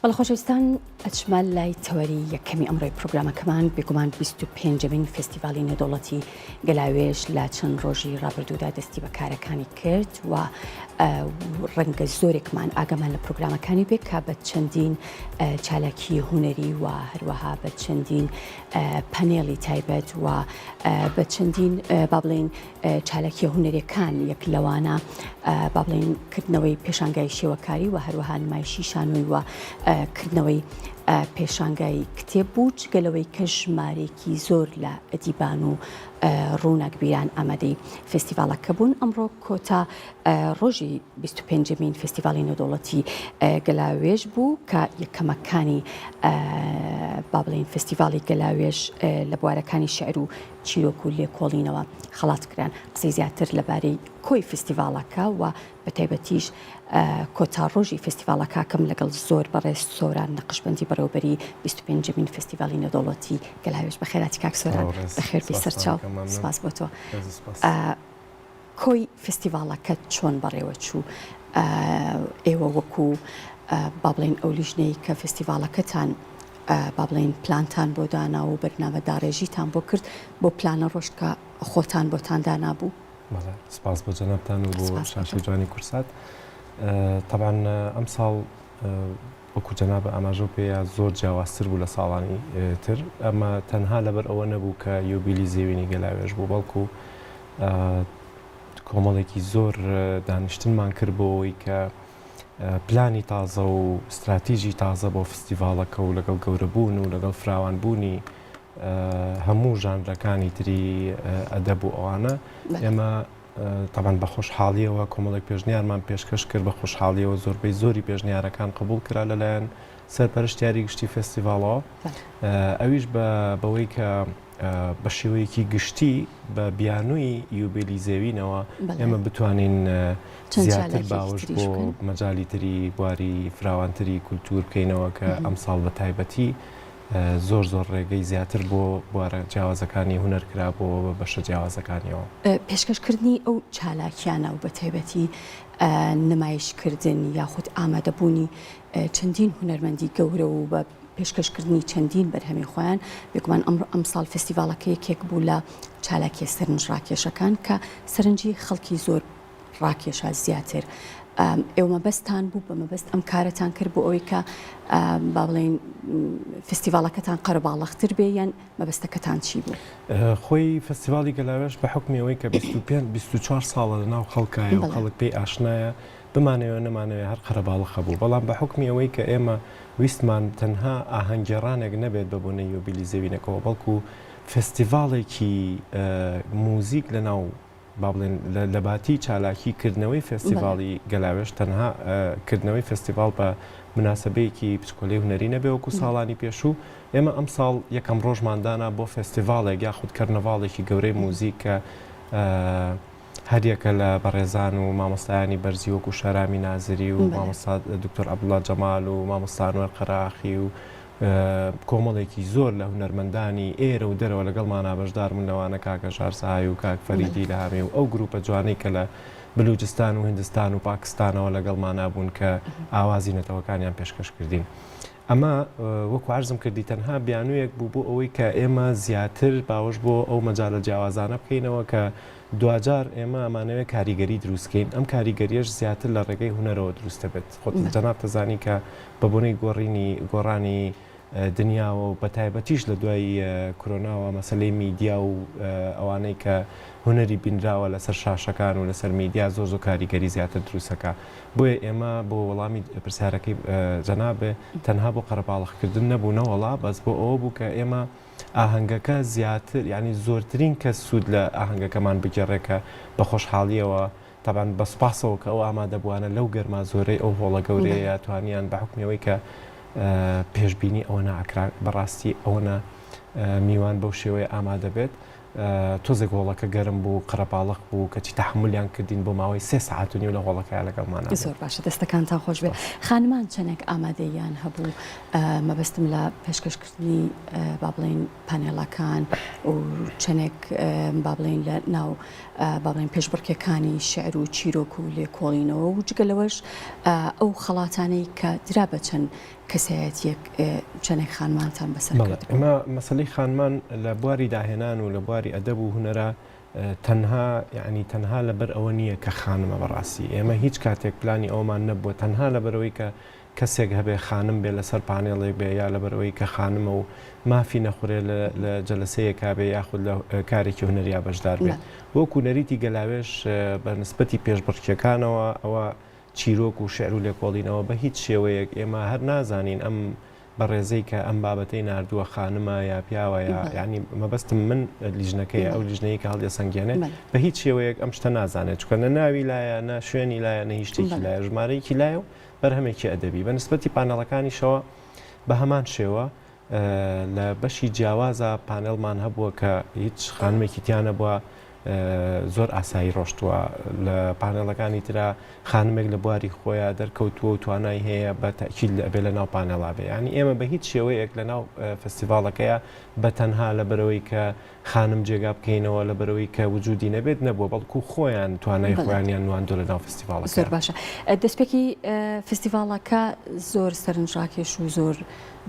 بەڵخۆشەویستان ئەچمال لای تەوەری یەکەمی ئەمڕۆی پرۆگرامەکەمان بێگومان 25مین فستیڤالی نێودەوڵەتی گەلاوێژ لە چەند ڕۆژی ڕابردوودا دەستی بە کارەکانی کرد و ڕەنگە زۆرێکمان ئاگەمان لە پرۆگرامەکانی بێت کە بە چەندین چالاکی هوەری و هەروەها بە چەندین پەنێڵی تایبەت و بە چەندین با بڵێن چالاکی هوەریەکان یەک لەوانە با بڵێن کردنەوەی پێشانگای شێوەکاری و هەروەها نمایشی شانۆی و کردنەوەی پێشانگای کتێب بوو جگەلەوەی کە ژمارێکی زۆر لە ئەدیبان و ڕووناکبیران ئامادەی فستیڤالەکە بوون. ئەمڕۆ کۆتا ڕۆژی 25مین فستیڤالی نێودەوڵەتی گەلاوێژ بوو کە یەکەمەکانی با بڵێن فستیڤالی گەلاوێژ لە بوارەکانی شێعر و چیرۆک و لێکۆڵینەوە خەڵات کران. قسەی زیاتر لەبارەی کۆی فستیڤالەکە و بە تایبەتیش کۆتا ڕۆژی فستیڤالەکە کەم لەگەڵ زۆر بەڕێز سۆران نەقشبەندی بەڕێوەبەری 25مین فستیڤالی نێودەوڵەتی گەلاوێژ بەخێراتی کاک سۆران بەخێر بی سەرچاو سپاس بۆ تۆ. کۆی فستیڤالەکە چۆن بەڕێوە چوو؟ ئێوە وەکو با بڵێن ئەو لیژنەی کە فستیڤالەکەتان با بڵێن پلانتان بۆ دانا و بەرنامە داڕێژیتان بۆ کرد بۆ پلانە ڕۆژکە خۆتان بۆتان دانابوو. سپاس بۆ جەنابتان و بۆ شاشەی جوانی کورسات. طبعا ئەم ساڵ وەکو جەنابە ئاماژە پێەیە زۆر جیاوازتر بوو لە ساڵانی تر، ئەمە تەنها لەبەر ئەوە نەبوو کە یوبیلی زێوینی گەلاوێژ بوو، بەڵکو کۆمەڵێکی زۆر دانیشتنمان کرد بۆ ئەوەی کە پلانی تازە و استراتیژی تازە بۆ فستیڤالەکە و لەگەڵ گەورەبوون و لەگەڵ فراوانبوونی هەموو ژانرەکانی تری ئەدەب و ئەوانە ئێمە طبعاً بە خۆشحاڵیەوە کۆمەڵێک پێشنیارمان پێشکەش کرد، بە خۆشحاڵیەوە زۆربەی زۆری پێشنیارەکان قبول کرا لەلایەن سەرپەرشتیاری گشتی فستیڤالەوە. ئەویش بەوەی کە بە شێوەیەکی گشتی بە بیانووی یوبیلی زێوینەوە ئێمە بتوانین زیاتر باوەش بۆ مەجالی تری بواری فراوانتری کولتور بکەینەوە کە ئەم ساڵ بە تایبەتی زۆر ڕێگەی زیاتر بۆ بوارە جیاوازەکانی هونەر کرا بۆ بەشە جیاوازەکانیەوە. پێشکەشکردنی ئەو چالاکیانە و بە تایبەتی نمایشکردن یاخود ئامادەبوونی چەندین هونەرمەندی گەورە و بە پێشکەشکردنی چەندین بەرهەمی خۆیان بێگومان ئەم ساڵ فستیڤالەکە یەکێک بوو لە چالاکی سەرنج ڕاکێشەکان کە سەرنجی خەڵکی زۆر ڕاکێشە زیاتر. ئێوە مەبەستان بوو بە مەبەست ئەم کارەتان کرد بۆ ئەوەی کە با بڵێن فستیڤالەکەتان قەرەباڵغتر بێ یان مەبەستەکەتان چی بوو؟ خۆی فستیڤالی گەلاوێژ بە حکمی ئەوەی کە 25-24 ساڵە لەناو خەڵکایە و خەڵک پێی ئاشنایە بمانەوە نەمانەوێ هەر قەرەباڵغ بوو، بەڵام بە حکمی ئەوەی کە ئێمە ویستمان تەنها ئاهەنگگێڕانێک نەبێت بە بۆنەی یوبیلی زێوینەکەەوە، بەڵکو فستیڤاڵێکی موزیک لەناو با بڵێن لە باتی چالاکی کردنەوەی فستیڤالی گەلاوێژ تەنها کردنەوەی فستیڤال بە مناسبەیەکی پچکۆلەی هونەری نەبێ وەکو ساڵانی پێشوو. ئێمە ئەم ساڵ یەکەم ڕۆژماندانا بۆ فستیڤالێک یاخود کەرنەڤاڵێکی گەورەی موزیک کە هەریەکە لە بەڕێزان و مامۆستایانی بەرزی وەکو شەرامی نازری و مامۆستا دکتۆر عەبدوڵڵا جەمال و مامۆستا ئەنوەر قەراخی و کۆمەڵێکی زۆر لە هونەرمەندانی ئێرە و دەرەوە لەگەڵمانە بەشدار بوونەوەوانە کاکە ژارسای و کاک فەریدی لە هەمێ و ئەو گروپە جوانەی کە لە بلوچستان و هندستان و پاکستانەوە لەگەڵمانە بوون کە ئاوازی نەتەوەکانیان پێشکەش کردین. ئەمە وەکو عەرزم کردی تەنها بیانوویەک بوو بۆ ئەوەی کە ئێمە زیاتر باوەش بۆ ئەو مەجالە جیاوازانە بکەینەوە کە دوجار ئێمە ئەمانەوێت کاریگەری دروستکەین. ئەم کاریگەریەش زیاتر لە ڕێگەی هونەرەوە دروستە بێت. خۆت جەناب دەزانی کە بە بۆنەی گۆڕانی دنیاوە و بە تایبەتیش لە دوای کۆرۆناوە مەسەلەی میدیا و ئەوانەی کە هونەری بینراوە لەسەر شاشەکان و لەسەر میدیا زۆر کاریگەری زیاتر دروستەکە. بۆیە ئێمە بۆ وەڵامی پرسیارەکەی جەنابێ تەنها بۆ قەرەباڵغکردن نەبوونەوەڵا بەس بۆ ئەوە بوو کە ئێمە ئاهەنگەکە زیاتر یعنی زۆرترین کەس سوود لە ئاهەنگەکەمان بگەڕێکە بە خۆشحاڵیەوە. طبعاً بە سوپاسەوە کە ئەو ئامادەبووانە لەو گەرما زۆرەی ئەو هۆڵە گەورەیە توانیان بە حکمیەوەی کە پێشبینی ئەوە ناکرا بەڕاستی ئەوەنە میوان بەو شێوەیە ئامادە بێت. تۆزێک هۆڵەکە گەرم بوو قەرەباڵق بوو کەچی تەحملیان کردین بۆ ماوەی 3 ساعت و نیو لە هۆڵەکە لەگەڵمان. زۆر باشە، دەستەکانتان خۆش بێ. خانمان چەندێک ئامادەیان هەبوو؟ مەبەستم لە پێشکەشکردنی با بڵێن پانێڵەکان و چەندێک با بڵێن لە ناو با بڵێن پێشبڕکێکانی شێعر و چیرۆک و لێکۆڵینەوە و جگەلەوەش ئەو خەڵاتانەی کە درا بە چەند کەسایەتیەک چەندێک خانمانتان بەسەر کرد؟ ئەمە مەسەلەی خانمان لە بواری داهێنان و لە بواری ئەدەب و هونەرە تەنها لەبەر ئەوە نییە کە خانمە بەڕاستی. ئێمە هیچ کاتێک پلانی ئەومان نەبووە تەنها لەبەرەوەی کە کەسێک هەبێ خانم بێ لەسەر پانێڵێک بێ یا لەبەرەوەی کە خانمە و مافی نەخورێ لە جەلسەیەکا بێ یاخود لە کارێکی هونەریا بەشدار بێت. وەکو نەریتی گەلاوێش بە نسبەتی پێشبڕکێکانەوە ئەوە چیرۆک و شێعر و لێکۆڵینەوە بە هیچ شێوەیەک ئێمە هەر نازانین ئەم بە ڕێزەی کە ئەم بابەتەی نردووە خانمە یا پیاوە ینی مەبەستم من لیژنەکەی ئەو لیژنەیە کە هەڵدێ سەنگێنێت بە هیچ شێوەیەک ئەم شتە نازانێت چکە نە ناوی لایە نە شوێنی لایە نە هیچ شتێکی لایە ژمارەیەکی لایە و بەرهەمێکی ئەدەبی. بە نسبەتی پانێڵەکانیشەوە بە هەمان شێوە لە بەشی جیاوازە پانێڵمان هەبووە کە هیچ خانمێکی تیانە بووە زۆر ئاسایی ڕۆشتووە. لە پانێڵەکانی ترا خانمێک لە بواری خۆیان دەرکەوتووە و توانای هەیە بە تەکیل ئەبێ لە ناو پانێڵا بێ. ینی ئێمە بە هیچ شێوەیەک لە ناو فستیڤاڵەکەیە بە تەنها لەبەرەوەی کە خانم جێگا بکەینەوە لەبەرەوەی کە وجودی نەبێت نەبووە بەڵکو خۆیان توانای خۆیانیان نواندۆ لە ناو فستیڤاڵەکە. زۆر باشە. دەستپێکی فستیڤاڵەکە زۆر سەرنجڕاکێش و زۆر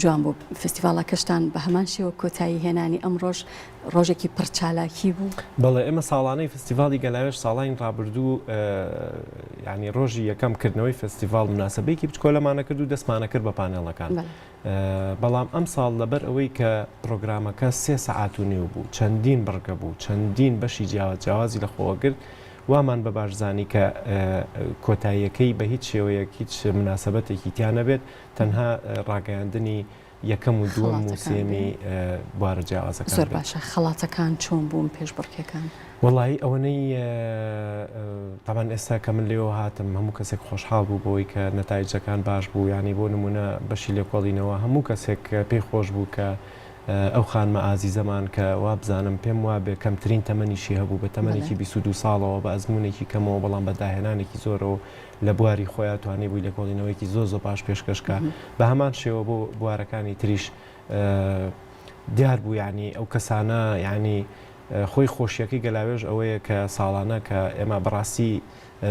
جوان بوو. فستیڤاڵەکەشتان بە هەمان شێوە کۆتایی هێنانی ئەم ڕۆژێکی پڕچالاکی بوو؟ بەڵێ ئێمە ساڵانەی فستیڤاڵی گەلاوێش ساڵین ڕابردوو ینی ڕۆژی یەکەمکردنەوەی فستیڤاڵ مناسبەیەکی بچکۆلەمانە کرد و دەستمانە کرد بە پانێڵەکان. بەڵام ئەم ساڵ لەبەر ئەوەی کە پرۆگرامەکە 3 سەعات و نیو بوو چەندین بڕگە بوو چەندین بەشی جیاوازی لەخۆوە گرت وامان بە باشزانی کە کۆتاییەکەی بە هیچ شێوەیەک هیچ مناسبەتێکی تیانە بێت تەنها ڕاگەیاندنی یەکەم و دووەم و سێمی بوارە جیاوازەکان. زۆر باشە. خەڵاتەکان چۆن بوون پێشبڕکێکان؟ وەڵی ئەوەنەی تاوان ئێستا کە من لێەوە هاتم هەموو کەسێک خۆشحاڵ بوو بۆی کە نەتایجەکان باش بوو. ینی بۆ نمونە بەشی لێکۆڵینەوە هەموو کەسێک پێی خۆش بوو کە ئەو خانمە ئازیزەمان کە وا بزانم پێم وابێ کەمترین تەمەنیشی هەبوو بە تەمەنێکی 22 ساڵەوە بە ئەزمونێکی کەمەوە بەڵام بە داهێنانێکی زۆرەوە لە بواری خۆیان توانێ بووی لێکۆڵینەوەیکی زۆر باش پێشکەشکە. بە هەمان شێوە بۆ بوارەکانی تریش دیار بوو. ینی ئەو کەسانە ینی خۆی خۆشیەکەی گەلاوێژ ئەوەیە کە ساڵانە کە ئێمە بەڕاستی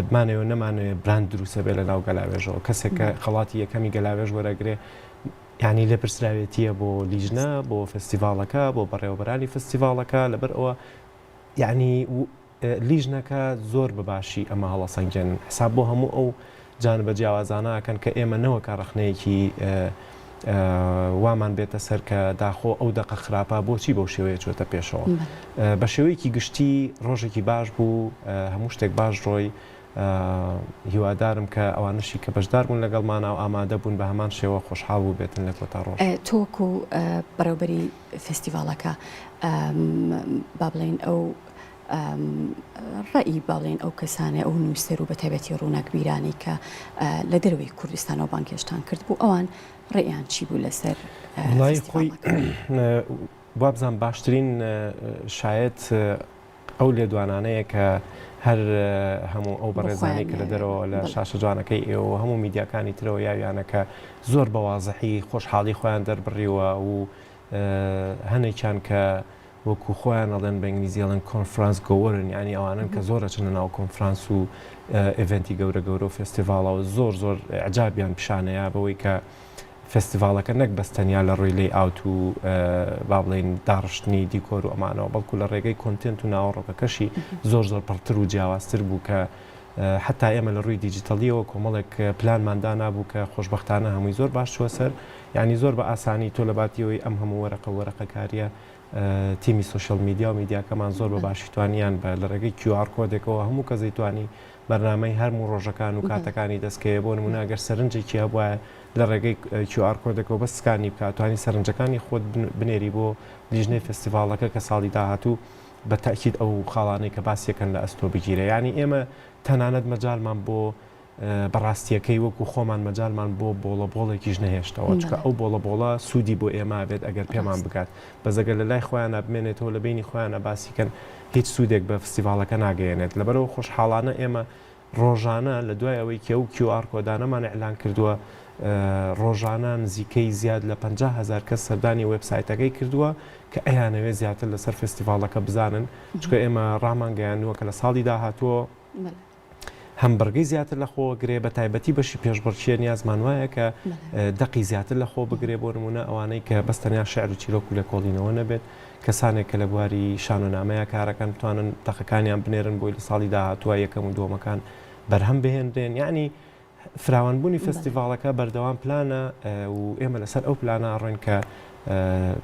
بمانەوە نەمانوێت براند دروستە بێ لە ناو گەلاوێژەوە. کەسێک کە خەڵاتی یەکەمی گەلاوێژ وەرەگرێ ینی لێ پرسراوێتیە بۆ لیژنە بۆ فستیڤاڵەکە بۆ بەڕێوەبەرانی فستیڤاڵەکە لەبەر ئەوە ینی لیژنەکە زۆر بەباشی ئەمە هەڵەسەنگێن حساب بۆ هەموو ئەو جانبە جیاوازانەکەن کە ئێمە نەوەکە ڕخنەیەکی وامان بێتە سەر کە داخۆ ئەو دەقە خراپە بۆچی بەو شێوەیە چۆتە پێشەوە. بە شێوەیەکی گشتی ڕۆژێکی باش بوو هەموو شتێک باش ڕۆی. هیوادارم کە ئەوانشی کە بەشدار بوون لەگەڵمانە و ئامادە بوون بە هەمان شێوە خۆشحاڵ بوو بێتن لە کۆتا ڕۆژ. تۆکو بەڕێوەبەری فستیڤاڵەکە با بڵێن ئەو ڕێی با بڵێن ئەو کەسانە ئەو نووسەر و بە تایبەتی ڕووناک بیرانی کە لە دەروی کوردستانەوە بانکێشتان کرد بوو ئەوان ڕێیان چی بوو لەسەر وڵای خۆی وابزان باشترین شایەت ئەو لێدوانانەیە کە هەر هەموو ئەو بەڕێزانی کە لە دەرەوە لە شاشە جوانەکەی ئێوە هەموو میدیاکانی ترەوە یاویانەکە زۆر بەوازەحی خۆشحاڵی خۆیان دەربڕیوە و هەنێکیان کە وەکو خۆیان ئەڵێن بە ئینگلیزیڵێن کۆنفرانس گۆوەرن ینی ئەوانن کە زۆر ئەچنە ناو کۆنفرانس و ئێڤنتی گەورە و فستیڤاڵەوە زۆر عجابیان پیشانەیە بەوەی کە فستیڤاڵەکە نەک بەستەنیا لە ڕووی لێی ئاوت و با بڵێن داڕشتنی دیکۆر و ئەمانەوە بەڵکو لە ڕێگەی کۆنتنت و ناوەڕۆکەکەشی زۆر پڕتر و جیاوازتر بوو کە حتا ئێمە لە ڕووی دیجیتەلیەوە کۆمەڵێک پلانماندا نابوو کە خۆشبەختانە هەمووی زۆر باش چوە سەر ینی زۆر بە ئاسانی تۆ لە باتیەوەی ئەم هەموو وەرەقەکاریە تیمی سوشل میدیا و میدیاکەمان زۆر بە باشی توانیان بە لە ڕێگەی QR کۆدێکەوە هەموو کەسەی توانی بەرنامەی هەرموو ڕۆژەکان و کاتەکانی دەستکەوێ بۆ نمونە ئەگەر سەرنجێکی هەبووە لە ڕێگەی QR کۆدێکەوە بە سکانی بکات توانی سەرنجەکانی خۆت بنێری بۆ لیژنەی فستیڤاڵەکە کە ساڵی داهاتوو بە تاکید ئەو خاڵانەی کە باسیەکەن لە ئەستۆ بگیرە. ینی ئێمە تەنانەت مەجالمان بۆ بەڕاستیەکەی وەکو خۆمان مەجالمان بۆ بۆڵەبۆڵێکیش نەهێشتەوە چکە ئەو بۆڵەبۆڵە سوودی بۆ ئێمە بێت ئەگەر پێمان بکات بەزەگە لە لای خۆیانە بمێنێتەوە لە بینی خۆیانە باسیکەن هیچ سوودێک بە فستیڤالەکە ناگەیەنێت لەبەرەوە خۆشحاڵانە ئێمە ڕۆژانە لە دوای ئەوەی کە ئەو QR کۆدانەمان ئەعلان کردووە ڕۆژانە نزیکەی زیاد لە 50,000 کەس سەردانی وێبسایتەکەی کردووە کە ئەیانەوێ زیاتر لەسەر فستیڤالەکە بزانن چکە ئێمە ڕامانگەیانوە کە لە ساڵی داهاتووە هەمبەرگەی زیاتر لە خۆ گرێ بە تایبەتی بەشی پێشبڕچیە نیازمان وایە کە دەقی زیاتر لە خۆ بگرێ بۆ نمونە ئەوانەی کە بەستەنیا شعر و چیرۆک و لێکۆڵینەوە نەبێت کەسانێک کە لە بواری شانۆنامەیە کارەکان بتوانن دەقەکانیان بنێرن بۆی لە ساڵی داهاتووە یەکەم و دووەمەکان بەرهەم بهێنرێن یعنی فراوانبوونی فستیڤالەکە بەردەوام پلانە و ئێمە لەسەر ئەو پلانە ڕۆین کە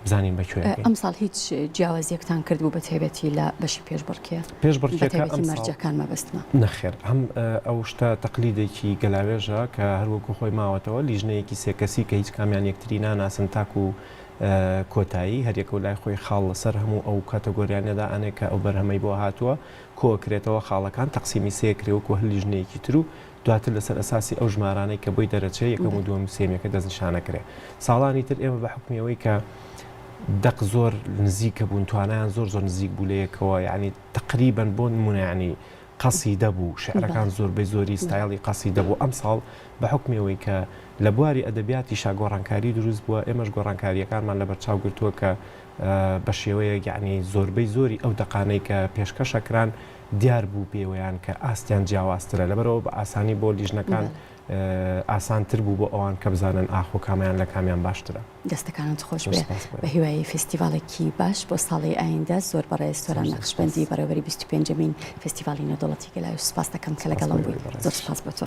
بزانین بەکوێ ئەم ساڵ هیچ جیاوازیەکتان کردبوو بە تایبەتی لە بەشی پێشبڕکێەکە مەرجەکان مەبەستمە نەخێر هەم ئەو شتە تەقلیدێکی گەلاوێژە کە هەروەکو خۆی ماوەتەوە لیژنەیەکی سێکەسی کە هیچ کامیان یەکتری ناناسن تاکو و کۆتایی هەریەکە و لای خۆی خاڵ لەسەر هەموو ئەو کاتەگۆریانەدا ئەنێک کە ئەو بەرهەمەی بۆ هاتووە کۆکرێتەوە خاڵەکان تەقسیمی سێکرێوەکو هەر لیژنەیەکی تر و دواتر لەسەر ئەساسی ئەو ژمارانەی کە بۆی دەرەچێت یەکەم و دووەم سێمیەکە دەستنیشانەکرێ ساڵانی تر ئێمە بە حکمیەوەی کە دەق زۆر نزیکە بوون توانیان زۆر نزیک بوو لە یەکەوە یعنی تقریبا بۆ نمونە ینی قەسی دەبوو شعرەکان زۆربەی زۆری ستایلی قەسی دەبوو ئەم ساڵ بە حکمیەوەی کە لە بواری ئەدەبیاتی شاگۆڕانکاری دروست بووە ئێمەش گۆڕانکاریەکانمان لە بەرچاو گرتووە کە بە شێوەیە یعنی زۆربەی زۆری ئەو دەقانەی کە پێشکەشەکران دیار بوو پێوەیان کە ئاستیان جیاوازترە لەبەرەوە بە ئاسانی بۆ لیژنەکان ئاسانتر بوو بۆ ئەوان کە بزانن ئاخۆ کامیان لە کامیان باشترە دەستەکانت خۆش بێ بە هیوای فستیڤالێکی باش بۆ ساڵی ئایندە زۆر بەڕێ سۆران نەخشبەندی بەڕێوەبەری 25مین فستیڤالی نەدەوڵەتی گەلاوێژ سپاس دەکەم کە لەگەڵم بووی زۆر سپاس بۆ تۆ